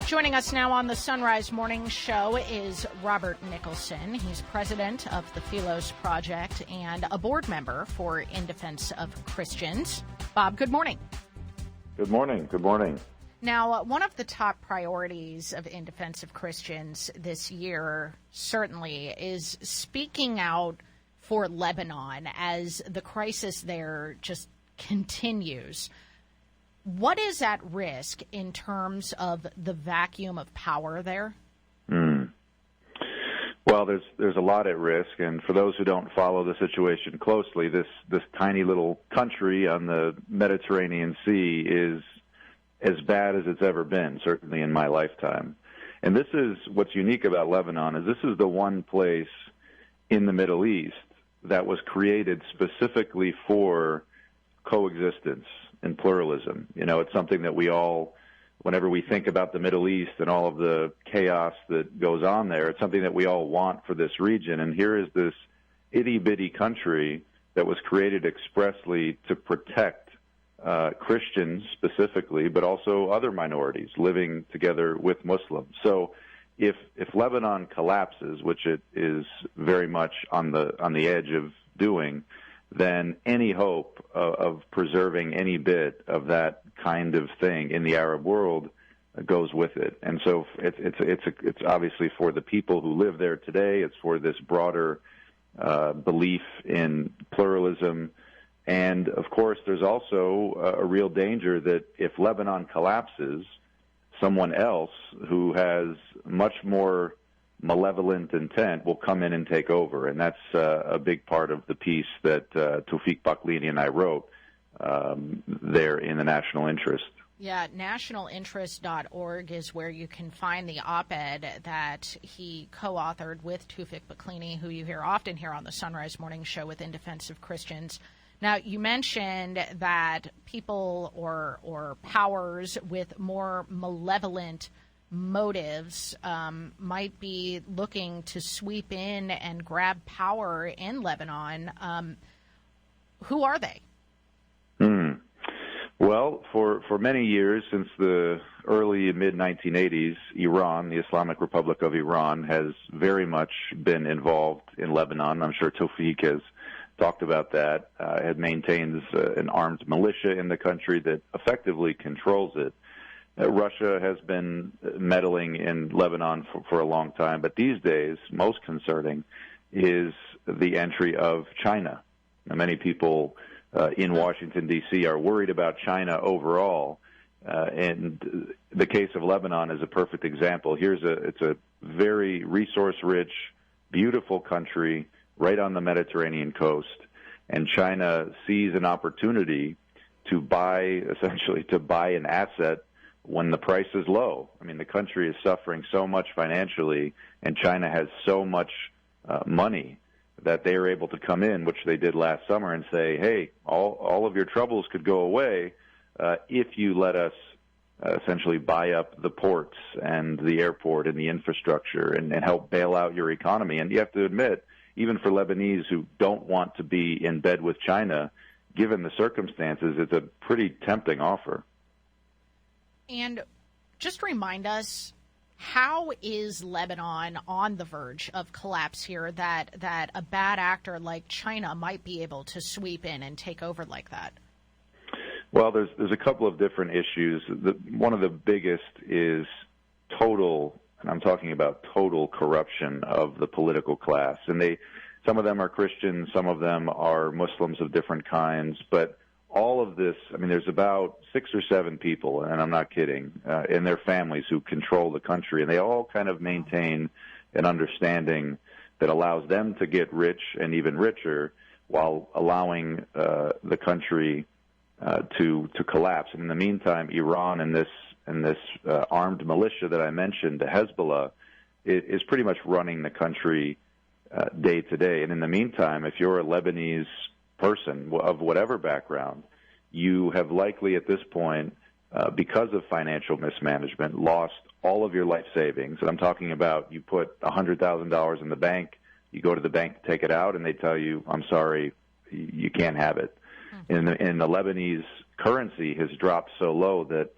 Joining us now on the Sunrise Morning Show is Robert Nicholson. He's president of the Philos Project and a board member for In Defense of Christians. Bob, good morning. Good morning. Good morning. Now, one of the top priorities of In Defense of Christians this year certainly is speaking out for Lebanon as the crisis there just continues. What is at risk in terms of the vacuum of power there? Well, there's a lot at risk, and for those who don't follow the situation closely, this tiny little country on the Mediterranean Sea is as bad as it's ever been, certainly in my lifetime. And this is what's unique about Lebanon, is this is the one place in the Middle East that was created specifically for coexistence and pluralism. You know, it's something that we all, whenever we think about the Middle East and all of the chaos that goes on there, it's something that we all want for this region. And here is this itty-bitty country that was created expressly to protect Christians specifically, but also other minorities living together with Muslims. So if Lebanon collapses, which it is very much on the edge of doing, then any hope of preserving any bit of that kind of thing in the Arab world goes with it. And so it's obviously for the people who live there today. It's for this broader belief in pluralism. And, of course, there's also a real danger that if Lebanon collapses, someone else who has much more malevolent intent will come in and take over. And that's a big part of the piece that Tawfiq Baklini and I wrote there in the National Interest. Yeah, nationalinterest.org is where you can find the op-ed that he co-authored with Tawfiq Baklini, who you often hear on the Sunrise Morning Show with In Defense of Christians. Now, you mentioned that people or powers with more malevolent motives might be looking to sweep in and grab power in Lebanon. Who are they? Well, for many years, since the early and mid-1980s, Iran, the Islamic Republic of Iran, has very much been involved in Lebanon. I'm sure Tawfiq has talked about that. It maintains an armed militia in the country that effectively controls it. Russia has been meddling in Lebanon for a long time, but these days, most concerning is the entry of China. Now, many people in Washington, D.C. are worried about China overall, and the case of Lebanon is a perfect example. It's a very resource-rich, beautiful country right on the Mediterranean coast, and China sees an opportunity to buy an asset when the price is low. I mean, the country is suffering so much financially, and China has so much money that they are able to come in, which they did last summer, and say, hey, all of your troubles could go away if you let us essentially buy up the ports and the airport and the infrastructure and help bail out your economy. And you have to admit, even for Lebanese who don't want to be in bed with China, given the circumstances, it's a pretty tempting offer. And just remind us, how is Lebanon on the verge of collapse here that a bad actor like China might be able to sweep in and take over like that? Well, there's a couple of different issues. One of the biggest is total, and I'm talking about total corruption of the political class. And some of them are Christians, some of them are Muslims of different kinds, but all of this, I mean, there's about 6 or 7 people, and I'm not kidding, and their families who control the country, and they all kind of maintain an understanding that allows them to get rich and even richer while allowing the country to collapse. And in the meantime, Iran and this armed militia that I mentioned, the Hezbollah, is pretty much running the country day to day. And in the meantime, if you're a Lebanese person of whatever background, you have likely at this point, because of financial mismanagement, lost all of your life savings. And I'm talking about you put $100,000 in the bank, you go to the bank to take it out, and they tell you, I'm sorry, you can't have it. And the Lebanese currency has dropped so low that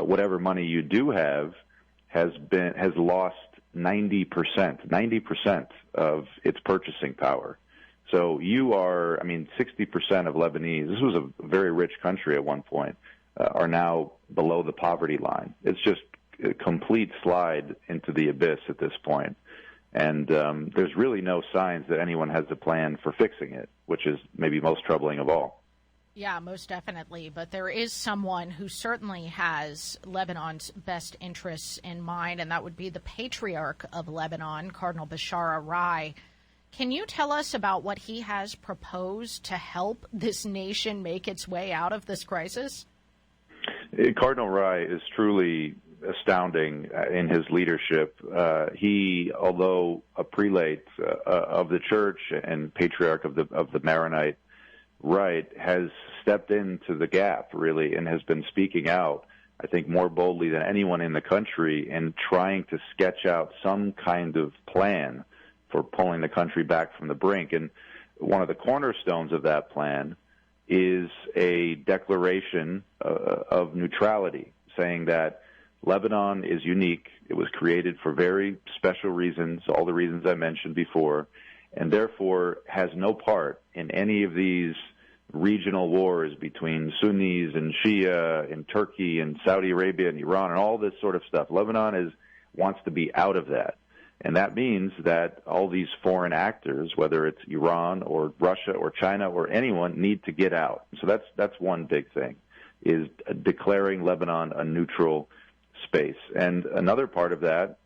whatever money you do have has lost 90% of its purchasing power. So 60% of Lebanese, this was a very rich country at one point, are now below the poverty line. It's just a complete slide into the abyss at this point. And there's really no signs that anyone has a plan for fixing it, which is maybe most troubling of all. Yeah, most definitely. But there is someone who certainly has Lebanon's best interests in mind, and that would be the Patriarch of Lebanon, Cardinal Bashar Arai. Can you tell us about what he has proposed to help this nation make its way out of this crisis? Cardinal Arai is truly astounding in his leadership. He, although a prelate of the church and patriarch of the Maronite Rite, has stepped into the gap, really, and has been speaking out, I think, more boldly than anyone in the country in trying to sketch out some kind of plan for pulling the country back from the brink. And one of the cornerstones of that plan is a declaration of neutrality, saying that Lebanon is unique. It was created for very special reasons, all the reasons I mentioned before, and therefore has no part in any of these regional wars between Sunnis and Shia in Turkey and Saudi Arabia and Iran and all this sort of stuff. Lebanon wants to be out of that. And that means that all these foreign actors, whether it's Iran or Russia or China or anyone, need to get out. So that's one big thing, is declaring Lebanon a neutral space. And another part of that,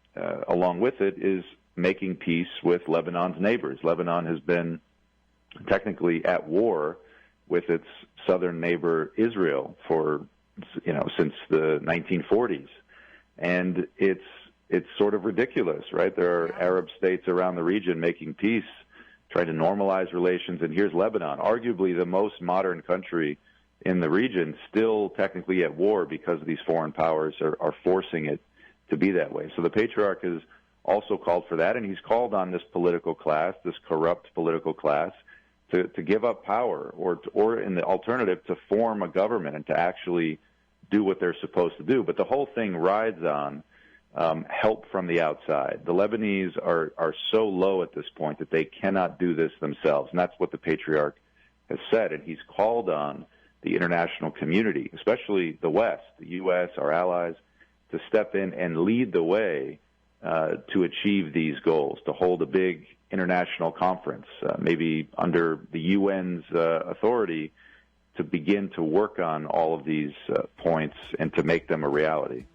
along with it, is making peace with Lebanon's neighbors. Lebanon has been technically at war with its southern neighbor Israel since the 1940s. And it's sort of ridiculous, right? There are Arab states around the region making peace, trying to normalize relations, and here's Lebanon, arguably the most modern country in the region, still technically at war because these foreign powers are forcing it to be that way. So the Patriarch has also called for that, and he's called on this political class, this corrupt political class, to give up power, or in the alternative, to form a government and to actually do what they're supposed to do. But the whole thing rides on help from the outside. The Lebanese are so low at this point that they cannot do this themselves, and that's what the Patriarch has said. And he's called on the international community, especially the West, the U.S., our allies, to step in and lead the way to achieve these goals, to hold a big international conference, maybe under the UN's authority, to begin to work on all of these points and to make them a reality.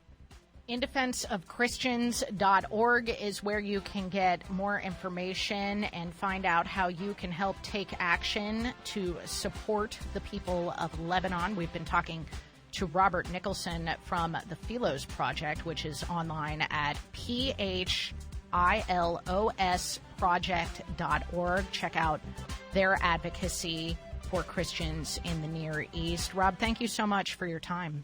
IndefenseofChristians.org is where you can get more information and find out how you can help take action to support the people of Lebanon. We've been talking to Robert Nicholson from the Philos Project, which is online at philosproject.org. Check out their advocacy for Christians in the Near East. Rob, thank you so much for your time.